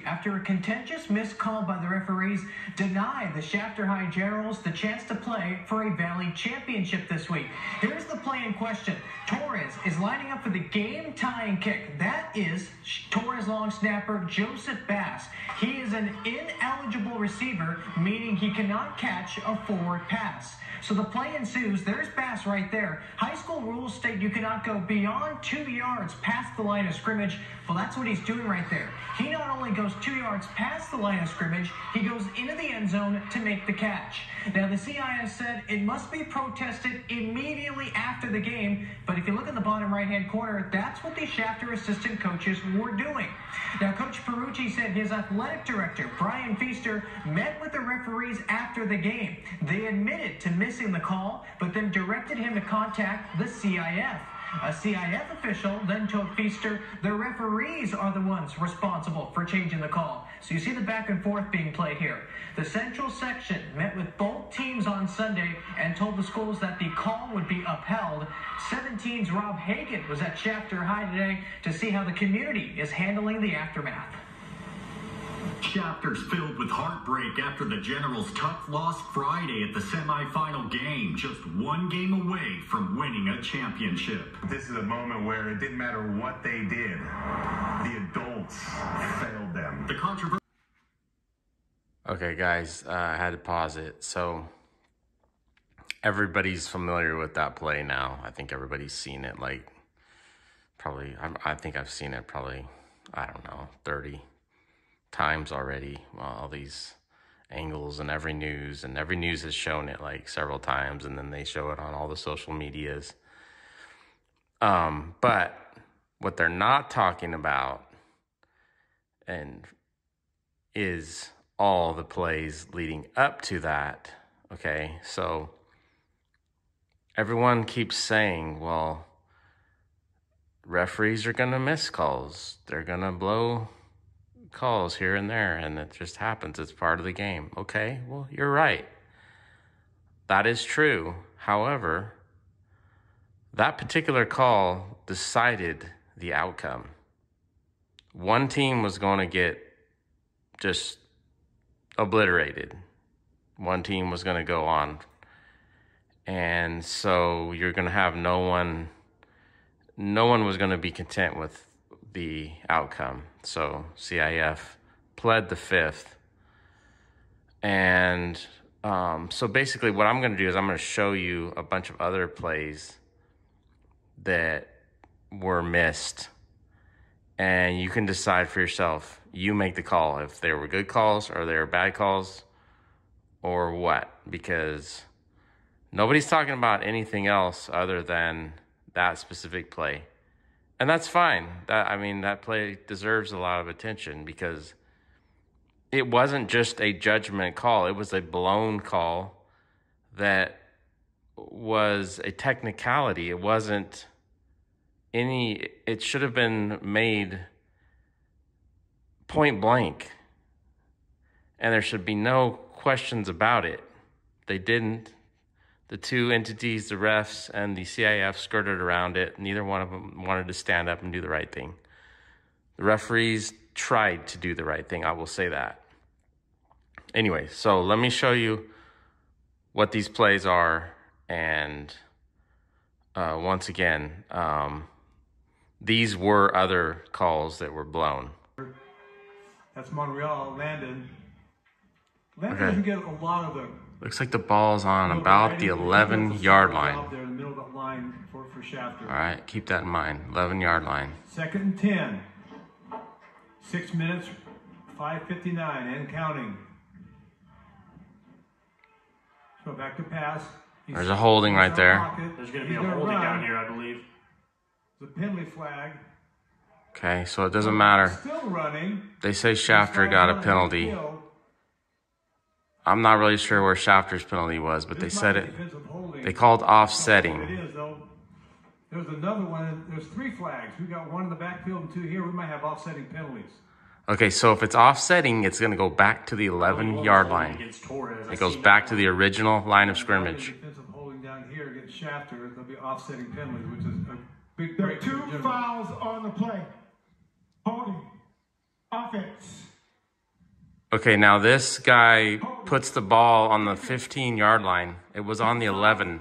After a contentious missed call by the referees denied the Shafter High Generals the chance to play for a Valley championship this week. Here's the play in question. Torres is lining up for the game-tying kick. That is Torres long snapper Joseph Bass. He is an ineligible receiver, meaning he cannot catch a forward pass. So the play ensues. There's Bass right there. High school rules state you cannot go beyond 2 yards past the line of scrimmage. Well, that's what he's doing right there. He not only goes 2 yards past the line of scrimmage, he goes into the end zone to make the catch. Now, the CIS said it must be protested immediately after the game, but if you look in the bottom right-hand corner, that's what the Shafter assistant coaches were doing. Now, Coach Ferrucci said his athletic director, Brian Feaster, met with the referees after the game. They admitted to missing the call, but then directed him to contact the CIF. A CIF official then told Feaster the referees are the ones responsible for changing the call. So you see the back and forth being played here. The Central Section met with both teams on Sunday and told the schools that the call would be upheld. 17's Rob Hagan was at Shafter High today to see how the community is handling the aftermath. Shafter's filled with heartbreak after the Generals' tough loss Friday at the semifinal game, just one game away from winning a championship. This is a moment where it didn't matter what they did. The adults failed them. The controversy. Okay, guys, I had to pause it. So everybody's familiar with that play now. I think everybody's seen it, like, probably, I think I've seen it probably, I don't know, 30 times already. All these angles and every news has shown it like several times, and then they show it on all the social medias. But what they're not talking about is all the plays leading up to that. Okay, so everyone keeps saying, well, referees are gonna miss calls, they're gonna blow calls here and there, and it just happens. It's part of the game. Okay, well, you're right. That is true. However, that particular call decided the outcome. One team was going to get just obliterated. One team was going to go on. And so you're going to have no one was going to be content with the outcome. So CIF pled the fifth. And so basically what I'm going to do is I'm going to show you a bunch of other plays that were missed. And you can decide for yourself. You make the call if they were good calls or they were bad calls or what. Because nobody's talking about anything else other than that specific play. And that's fine. That play deserves a lot of attention because it wasn't just a judgment call. It was a blown call that was a technicality. It wasn't it should have been made point blank. And there should be no questions about it. They didn't. The two entities, the refs and the CIF, skirted around it. Neither one of them wanted to stand up and do the right thing. The referees tried to do the right thing, I will say that. Anyway, so let me show you what these plays are. And once again, these were other calls that were blown. That's Montreal, Landon. Landon doesn't get a lot of them. Looks like the ball's on about the 11-yard line. There in the middle of that line for Shafter. All right, keep that in mind. 11-yard line. 2nd and 10. 6 minutes, 5:59 and counting. So back to pass. There's a holding right there. There's going to be a holding down here, I believe. The penalty flag. Okay, so it doesn't matter. Still running. They say Shafter got a penalty. I'm not really sure where Shafter's penalty was, but they said it. They called offsetting. It is, though. There's another one. There's 3 flags. We got 1 in the backfield and 2 here. We might have offsetting penalties. Okay, so if it's offsetting, it's going to go back to the 11-yard line. It goes back to the original line of scrimmage. Defensive holding down here against Shafter. There'll be offsetting penalties, which is a big break. There are 2 fouls on the play. Holding. Offense. Okay, now this guy puts the ball on the 15-yard line. It was on the 11.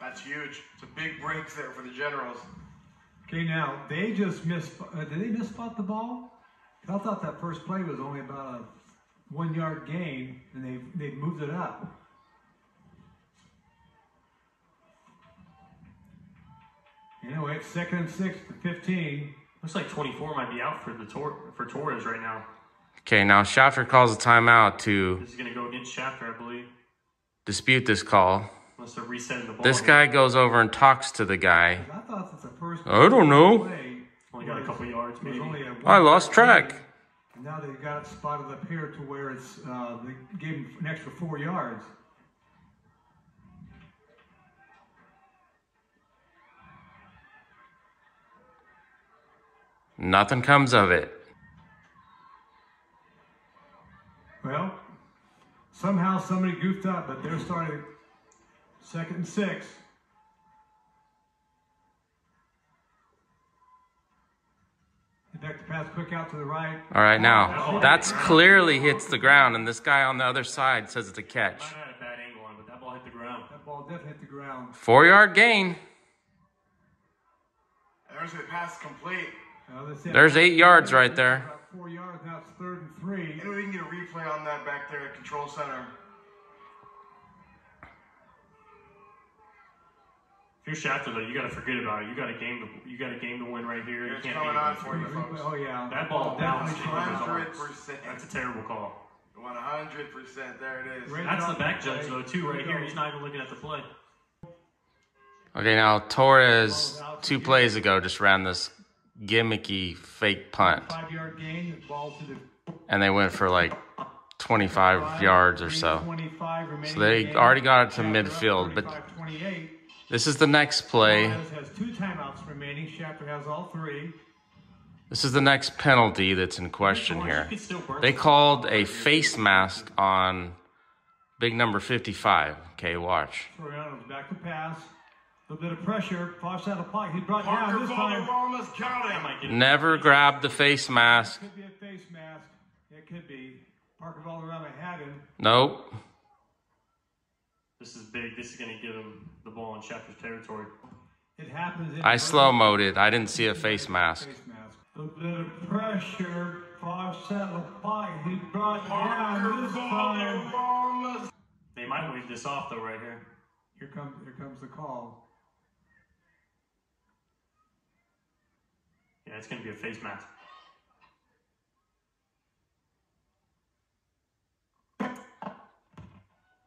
That's huge. It's a big break there for the Generals. Okay, now they just missed. Did they misspot the ball? I thought that first play was only about a 1-yard gain, and they moved it up. Anyway, it's 2nd and 6 to 15. Looks like 24 might be out for Torres right now. Okay, now Shafter calls a timeout to This is going to go against Shafter, I believe. dispute this call. Unless they're resetting the ball. This guy goes over and talks to the guy. I thought that the first I don't know. play Only got a couple yards, maybe. I lost track. And now they've got it spotted up here to where it's they gave him an extra 4 yards. Nothing comes of it. Well, somehow somebody goofed up, but they're starting 2nd and 6. Back to pass, quick out to the right. All right, now, that's clearly hits the ground, and this guy on the other side says it's a catch. Might have had a bad angle on, but that ball hit the ground. That ball definitely hit the ground. 4-yard gain. There's the pass complete. There's 8 yards right there. About 4 yards, now it's 3rd and 3. Maybe we can get a replay on that back there at Control Center. If you're Shafter, though, you got to forget about it. You got a game to win right here. You It's can't coming be on for you, folks. Oh, yeah. That ball bounced. 100%. That's a terrible call. 100%. There it is. Right. That's the back judge, though, too, right here. He's not even looking at the play. Okay, now Torres, 2 plays ago, just ran this gimmicky fake punt. 5-yard gain, the ball to the And they went for like 25 yards or so. 25 remaining So they game. already got it to Shafter up midfield. But 35-28. this is the next play. Torres has 2 timeouts remaining. Shafter has all 3. This is the next penalty that's in question Torres, here. you could still burn They some called right a here. face mask on big number 55. Okay, watch. Soriano's back to pass. A little bit of pressure. Fosh out of pocket. He brought down this time. Valderrama's got That him. might get Never grabbed the face mask. Could be a face mask. It could be. Parker Valderrama had him. Nope. This is big. This is going to give him the ball in Shafter's territory. It happens. I slow-moed it. I didn't see a face mask. Face mask. A little bit of pressure. Fosh out of pocket. He brought down this time. They might wave this off, though, right here. Here comes the call. Yeah, it's going to be a face mask.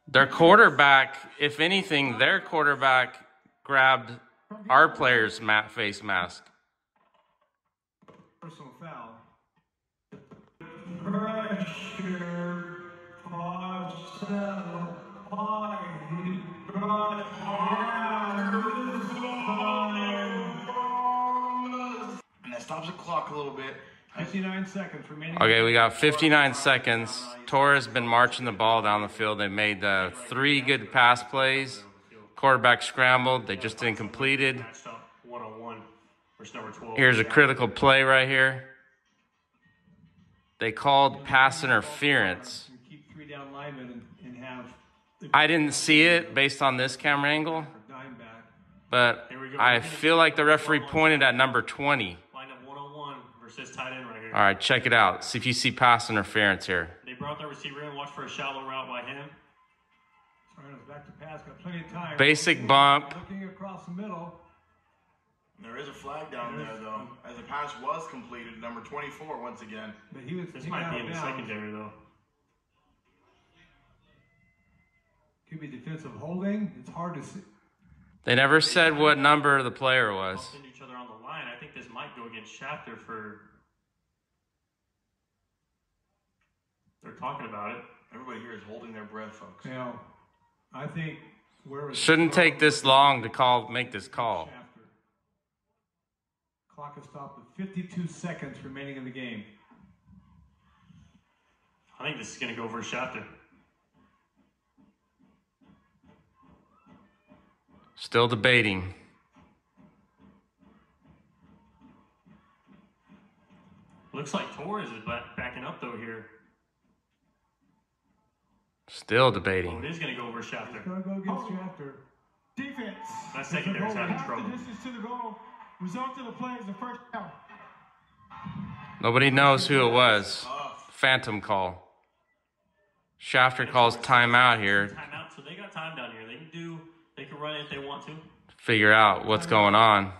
Their quarterback, if anything, their quarterback grabbed our player's face mask. Personal foul. Pressure. Fosh out of pocket. He brought down this time. And that stops the clock a little bit. 59 seconds remaining. Okay, we got 59 seconds. Torres been marching the ball down the field. They made 3 good pass plays. Quarterback scrambled. They just didn't complete it. Matched up 1-on-1 versus number 12. Here's a critical play right here. They called pass interference. We keep 3 down linemen and have the I didn't see it based on this camera angle, dime back. but I feel like the referee pointed at number 20. Line up 1-on-1 versus tight end right here. All right, check it out. See if you see pass interference here. They brought the receiver in. Watch for a shallow route by him. Soriano's back to pass. Got plenty of time. Basic bump. Looking across the middle. There is a flag down there, though, as the pass was completed. Number 24 once again. But he was This taken might out be of in the bounds. secondary, though. Could be defensive holding. It's hard to see. They never said what number the player was. Bumped into each other on the line. I think this might go against Shafter for... They're talking about it. Everybody here is holding their breath, folks. You know, I think where was Shouldn't take this long to make this call. Shafter. Clock is stopped with 52 seconds remaining in the game. I think this is going to go for Shafter. Still debating. Looks like Torres is backing up though here. Still Oh, debating. it is going to go over Schafter. It's going to go against Schafter. Defense. That secondary's having Half trouble. the distance to the goal. Result of the play is the first down. Nobody knows who it was. Phantom call. Schafter calls timeout here. Timeout, so they got time down here. They can run it if they want to. Figure out what's going on.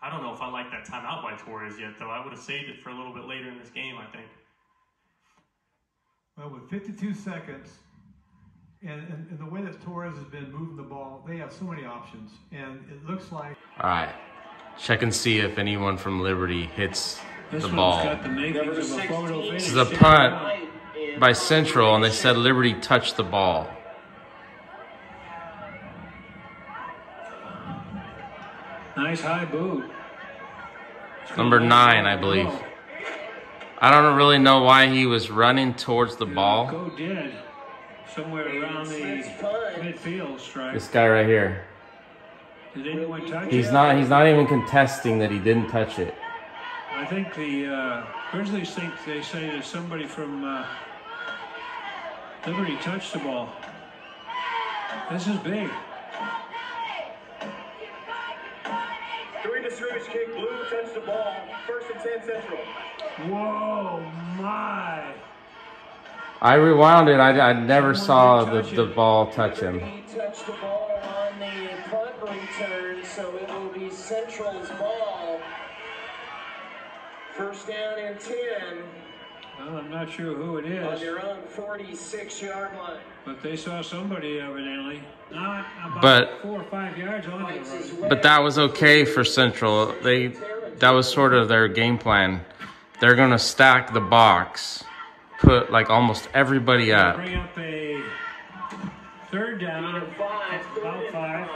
I don't know if I like that timeout by Torres yet, though. I would have saved it for a little bit later in this game, I think. Well, with 52 seconds, and the way that Torres has been moving the ball, they have so many options. And it looks like... All right. Check and see if anyone from Liberty hits the ball. This is a punt by Central, and they said Liberty touched the ball. Nice high boot. Number 9, I believe. I don't really know why he was running towards the ball. Go dead. Somewhere around the midfield stripe. This guy right here. Did anyone touch He's it? not even contesting that he didn't touch it. I think the Grizzlies think they say that somebody from Liberty touched the ball. This is big. Three to Scrimmage kick, Blue touched the ball. First and 10 Central. Whoa, my. I rewound it. I never saw the ball touch him. He touched the ball on the punt return, so it will be Central's ball. First down and 10. Well, I'm not sure who it On is, their own 46-yard line. but they saw somebody evidently. Not about But- 4 or 5 yards on the run. But that was okay for Central. That was sort of their game plan. They're gonna stack the box, put like almost everybody up. Bring up a third down, about 5.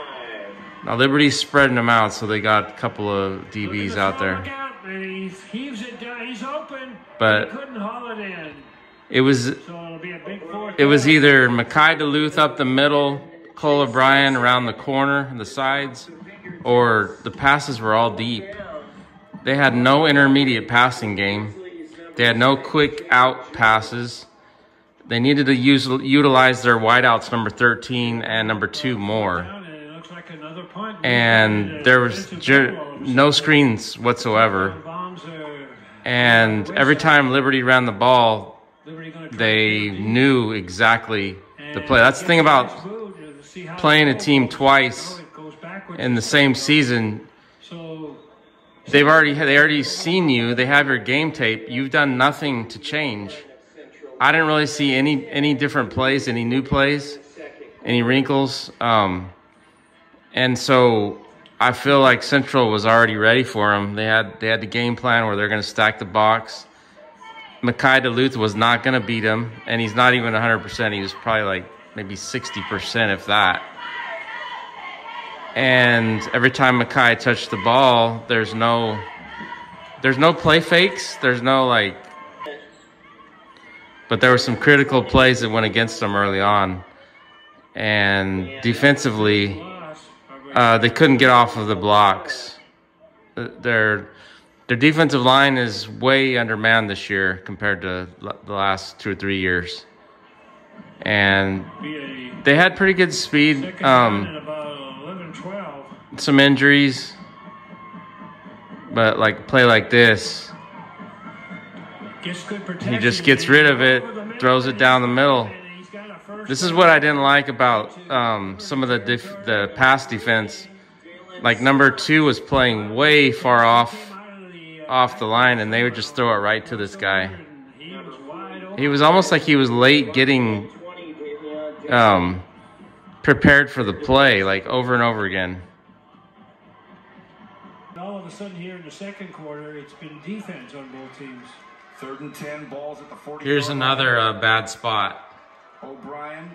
Now Liberty's spreading them out, so they got a couple of DBs out there. Look out, and he heaves it down. He's open, But he couldn't haul it in. it was So it'll be a big 4th It was down. either Mackay Duluth up the middle, Cole O'Brien around the corner and the sides, or the passes were all deep. They had no intermediate passing game. They had no quick out passes. They needed to utilize their wideouts number 13 and number 2 more. It looks like another punt. And there was no screens whatsoever. Bombs are And every time Liberty ran the ball, Liberty gonna try they to knew exactly the play. That's the thing about playing a team twice in the same season. So They already seen you. They have your game tape. You've done nothing to change. I didn't really see any different plays, any new plays, any wrinkles. And so I feel like Central was already ready for them. They had the game plan where they're going to stack the box. Mackay Duluth was not going to beat him, and he's not even 100%. He was probably like maybe 60%, if that. And every time Mackay touched the ball, there's no play fakes. There's no like, but there were some critical plays that went against them early on. And defensively, they couldn't get off of the blocks. Their defensive line is way undermanned this year compared to the last 2 or 3 years. And they had pretty good speed. Some injuries, but like a play like this, he just gets rid of it, throws it down the middle. This is what I didn't like about some of the pass defense. Like number 2 was playing way far off the line, and they would just throw it right to this guy. He was almost like he was late getting prepared for the play, like over and over again. all of a sudden here in the second quarter, it's been defense on both teams. 3rd and 10, balls at the 40. Here's another bad spot. O'Brien.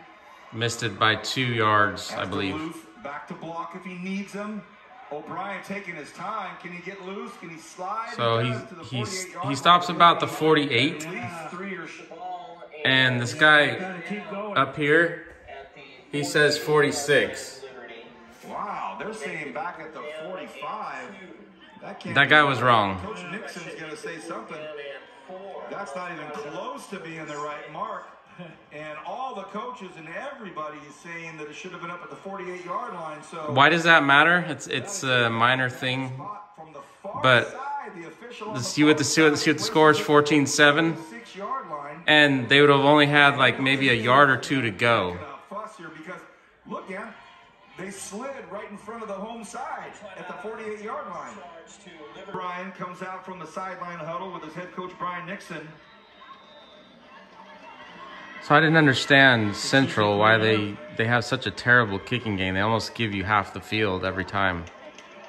Missed it by 2 yards, I believe. Duluth, back to block if he needs them. O'Brien taking his time. Can he get loose? Can he slide? So he stops about the 48. And this guy up here, he says 46. Wow, they're saying back at the 45. That guy was wrong. Coach Nixon's going to say something. That's not even close to being the right mark. And all the coaches and everybody is saying that it should have been up at the 48-yard line. So why does that matter? It's a minor thing. But see what the score is, 14-7. And they would have only had like maybe a yard or two to go. Because look, yeah, they slid right in front of the home side at the 48-yard line. Brian comes out from the sideline huddle with his head coach Brian Nixon. So I didn't understand Central why they have such a terrible kicking game. They almost give you half the field every time.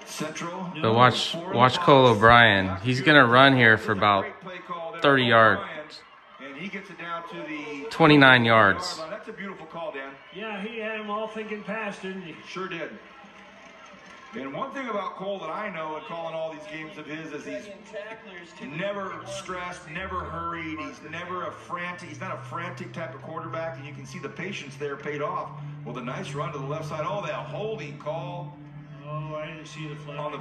Central. But watch Cole O'Brien. He's gonna run here for about 30 yards. And he gets it down to the 29 yards. That's a beautiful call, Dan. Yeah, he had them all thinking pass, didn't he? Sure did. And one thing about Cole that I know in calling all these games of his is he's never stressed, never hurried. He's never he's not a frantic type of quarterback, and you can see the patience there paid off with a nice run to the left side. Oh, that holding call. Oh, I didn't see the flag.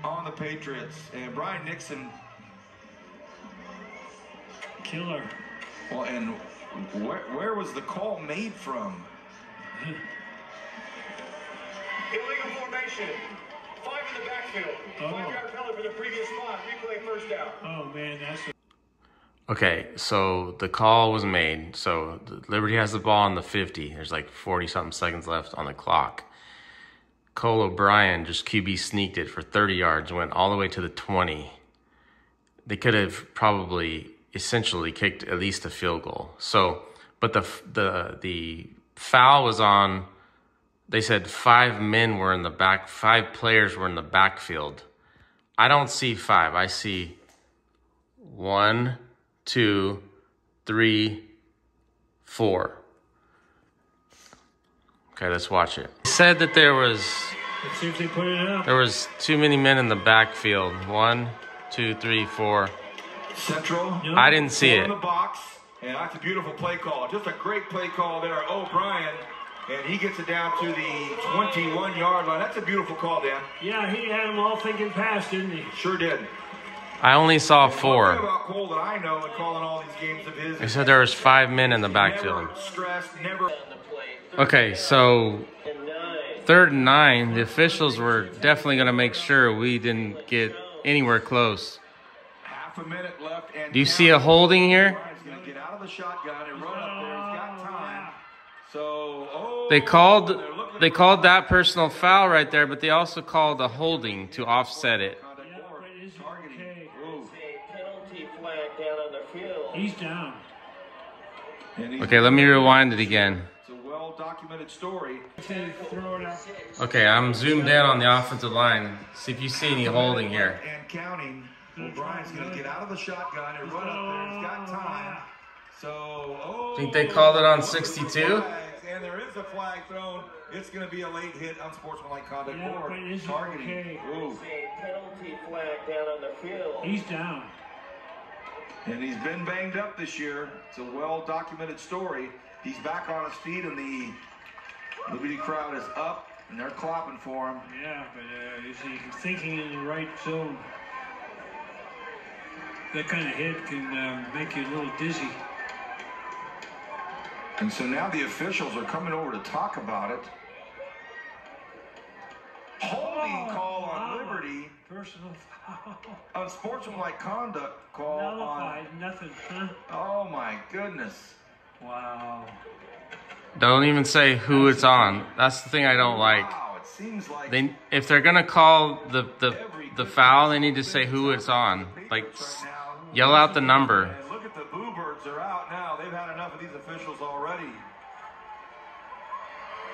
On the Patriots. And Brian Nixon. Killer. Well, and where was the call made from? Illegal formation. 5 in the backfield. 5-yard penalty for the previous spot. Replay first down. Oh, man, that's Okay, so the call was made. So Liberty has the ball on the 50. There's like 40-something seconds left on the clock. Cole O'Brien just QB sneaked it for 30 yards, went all the way to the 20. They could have probably essentially kicked at least a field goal. So, but the foul was on. They said 5 men were in the back, 5 players were in the backfield. I don't see 5. I see 1, 2, 3, 4. Okay, let's watch it. They said that there was. Let's see if they put it up. There was too many men in the backfield. 1, 2, 3, 4. Central. I didn't see it. In the box, and that's a beautiful play call. Just a great play call there, O'Brien, and he gets it down to the 21-yard line. That's a beautiful call, Dan. Yeah, he had them all thinking pass, didn't he? Sure did. I only saw One 4. thing about Cole that I know in calling all these games of his. They said there was 5 men in the backfield. Never stressed, never. Okay, so 3rd and 9. The officials were definitely going to make sure we didn't get anywhere close. Half a minute left. And do you see a holding here? Brian's going to get out of the shotgun and run up there. He's got time. So, They called that personal foul right there, but they also called a holding to offset it. He's down. Okay, let me rewind it again. It's a well-documented story. Okay, I'm zoomed in on the offensive line. See if you see any holding here. And counting. O'Brien's going to get out of the shotgun and run up there. He's got time. So, think they called it on 62? And there is a flag thrown. It's going to be a late hit, unsportsmanlike conduct or targeting. Okay. Penalty flag down on the field. He's down. And he's been banged up this year. It's a well-documented story. He's back on his feet, and the Liberty crowd is up, and they're clapping for him. Yeah, but is he thinking in the right zone? That kind of hit can make you a little dizzy. And so now the officials are coming over to talk about it. Holding call on Liberty. Personal foul. Unsportsmanlike conduct call Nullified. on. Nothing, huh? Oh my goodness. Wow. Don't even say who it's on. That's the thing I don't like. Wow, it seems like if they're gonna call the foul, they need to say who it's on. Like, yell out the number. And look at the Boo Birds are out now. They've had enough of these officials already.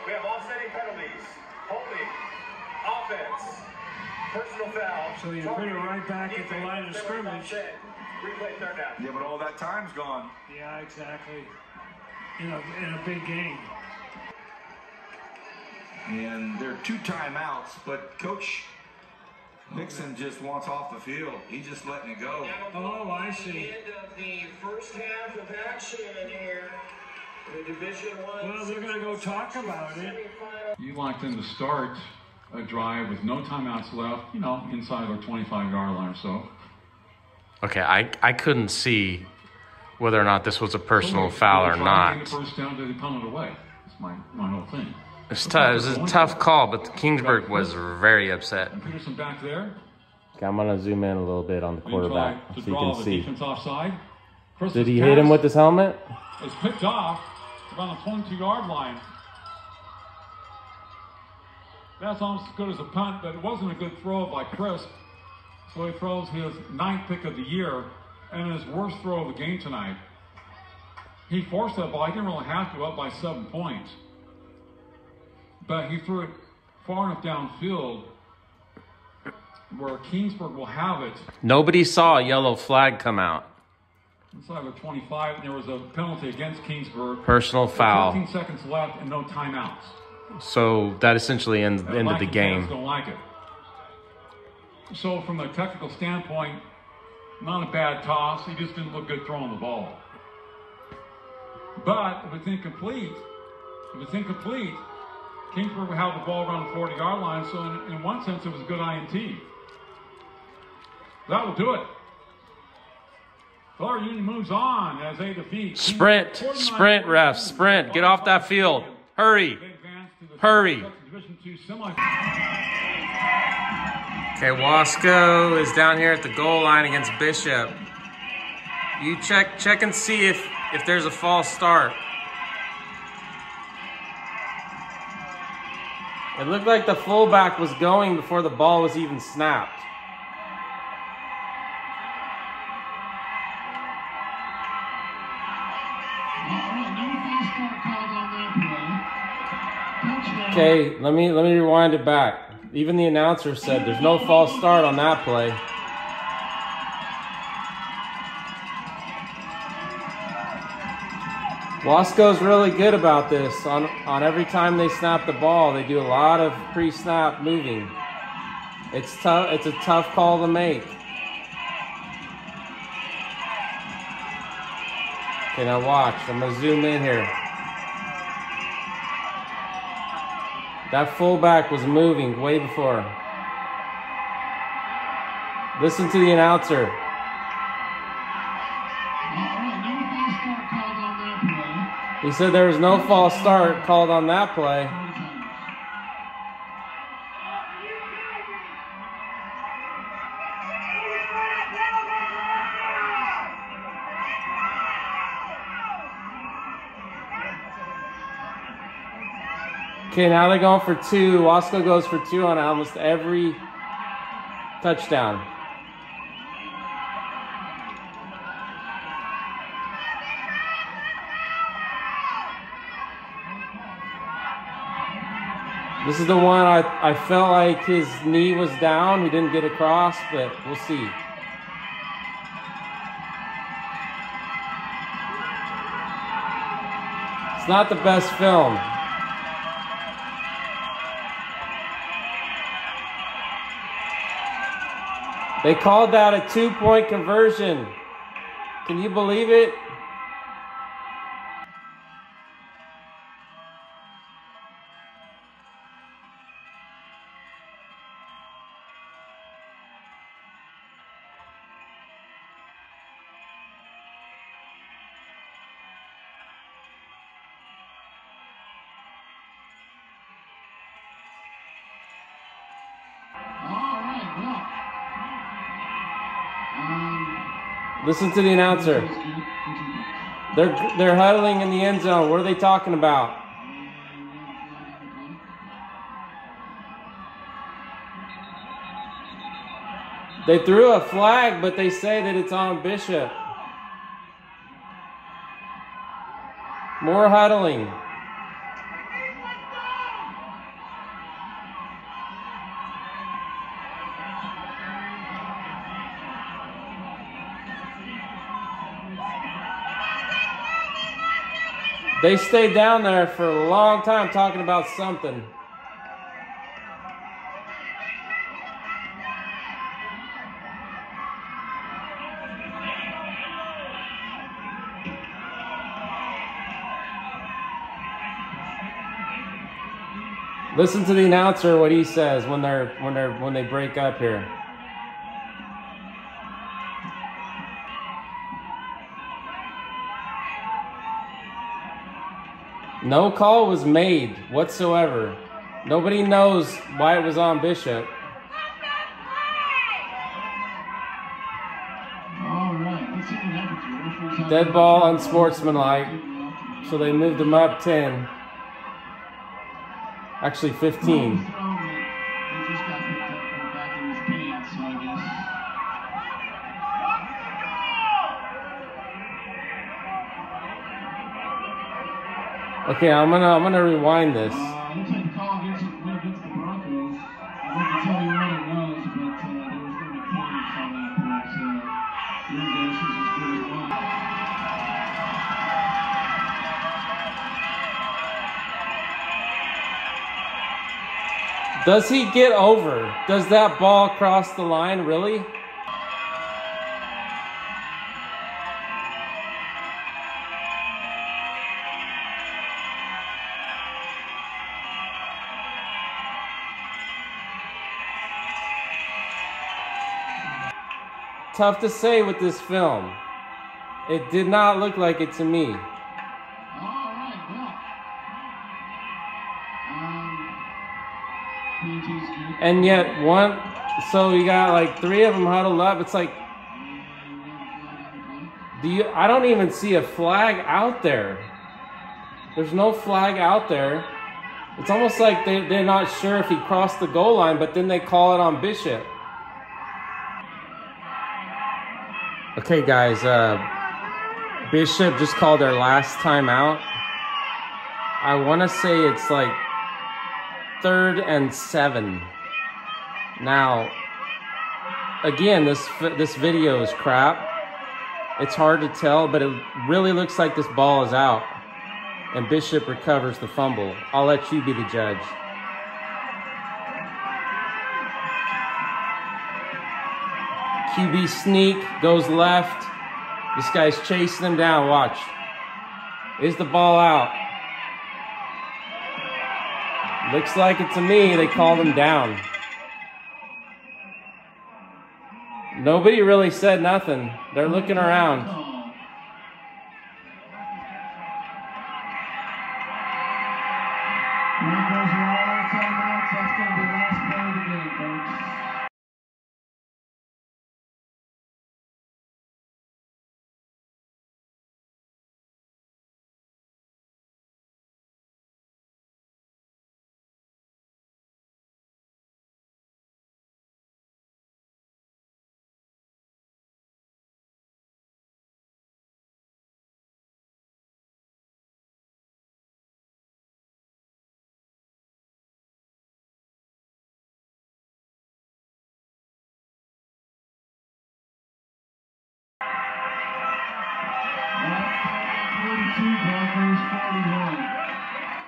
We have offsetting penalties. Holding. Offense. Personal foul. So you put it right back at the line of scrimmage. Replay third down. Yeah, but all that time's gone. Yeah, exactly. In a big game. And there are 2 timeouts, but Coach Nixon just wants off the field. He's just letting it go. Oh, I see. End of the first half of action here. The Division I. Well, they're going to go talk about it. You want them to start a drive with no timeouts left, you know, inside their 25-yard line or so. Okay, I couldn't see whether or not this was a personal foul or not. The first down to the punt it away. That's my whole thing. It was a tough call, but Kingsburg was very upset. And Peterson back there. Okay, I'm going to zoom in a little bit on the quarterback so you can see. Defense offside. Did he hit him with his helmet? It's picked off around the 22-yard line. That's almost as good as a punt, but it wasn't a good throw by Chris. So he throws his 9th pick of the year and his worst throw of the game tonight. He forced that ball. He didn't really have to, up by 7 points. But he threw it far enough downfield where Kingsburg will have it. Nobody saw a yellow flag come out. Inside of 25, and there was a penalty against Kingsburg. Personal foul. 15 seconds left and no timeouts. So that essentially ended the game. Don't like it. So from a technical standpoint, not a bad toss. He just didn't look good throwing the ball. But if it's incomplete, Kingsburg would have the ball around the 40-yard line. So in one sense, it was a good INT. That will do it. Florida Union moves on as they defeat. Sprint, refs, sprint. Get off that field. Hurry. Hurry. Okay, Wasco is down here at the goal line against Bishop. You check and see if there's a false start. It looked like the fullback was going before the ball was even snapped. Okay, let me rewind it back. Even the announcer said there's no false start on that play. Wasco's really good about this. On every time they snap the ball, they do a lot of pre-snap moving. It's tough. It's a tough call to make. Okay, now watch. I'm gonna zoom in here. That fullback was moving way before. Listen to the announcer. He said there was no false start called on that play. Okay, now they're going for 2. Wasco goes for 2 on almost every touchdown. This is the one I felt like his knee was down. He didn't get across, but we'll see. It's not the best film. They called that a 2-point conversion. Can you believe it? Listen to the announcer. They're huddling in the end zone. What are they talking about? They threw a flag, but they say that it's on Bishop. More huddling. They stayed down there for a long time talking about something. Listen to the announcer, what he says when they break up here. No call was made whatsoever. Nobody knows why it was on Bishop. Dead ball, unsportsmanlike. So they moved him up 10. Actually 15. Okay, I'm gonna rewind this. Looks like the call against the Broncos. I can tell you what it was, but there was no mechanics on that play, so your guess is as good as mine. Does he get over? Does that ball cross the line, really? Tough to say with this film. It did not look like it to me. And yet so you got like 3 of them huddled up. It's like, I don't even see a flag out there. There's no flag out there. It's almost like they're not sure if he crossed the goal line, but then they call it on Bishop. Okay, guys, Bishop just called their last timeout. I want to say it's like 3rd and 7. Now, again, this video is crap. It's hard to tell, but it really looks like this ball is out. And Bishop recovers the fumble. I'll let you be the judge. QB sneak, goes left. This guy's chasing him down, watch. Is the ball out? Looks like it to me, they called him down. Nobody really said nothing. They're looking around.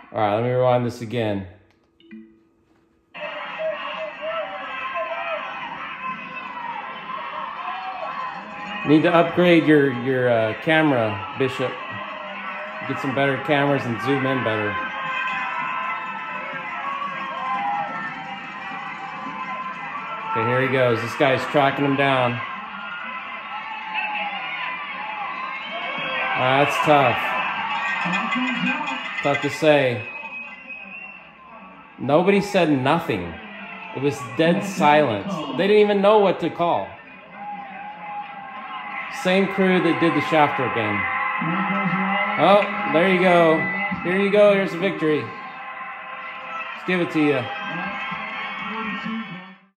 All right, let me rewind this again. Need to upgrade your camera, Bishop. Get some better cameras and zoom in better. Okay, here he goes. This guy's tracking him down. That's tough. Tough to say. Nobody said nothing. It was dead silence. They didn't even know what to call. Same crew that did the Shafter game. Oh, there you go. Here you go. Here's the victory. Let's give it to you.